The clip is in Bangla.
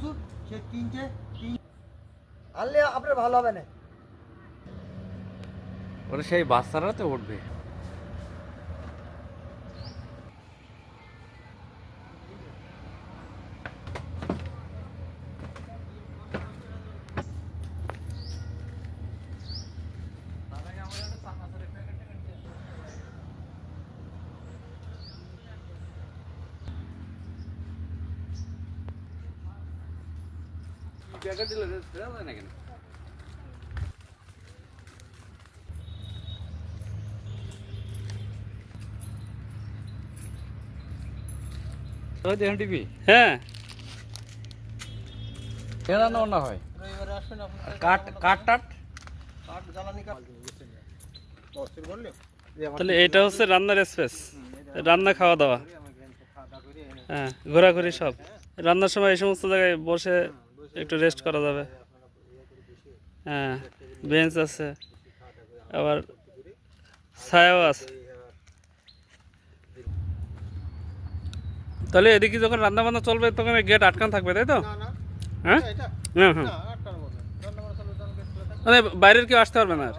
প্রচুর, সে আনলে আপনার ভালো হবে না। ওরা সেই বাচ্চারা তো উঠবে। প্যাকেট দিলে ফেরা যায় না কেন? দেখুন টিভি, হ্যাঁ রান্না বান্না হয়। কাঠ কাঠ টাট তাহলে এটা হচ্ছে রান্নার স্পেস, রান্না খাওয়া দাওয়া, হ্যাঁ ঘোরাঘুরি সব। রান্নার সময় এই সমস্ত জায়গায় বসে একটু রেস্ট করা যাবে। হ্যাঁ বেঞ্চ আছে, আবার ছায়াও আছে। তাহলে এদিকে যখন রান্না বান্না চলবে তখন গেট আটকান থাকবে, তাই তো? হ্যাঁ হ্যাঁ হ্যাঁ, মানে বাইরের কেউ আসতে পারবে না আর।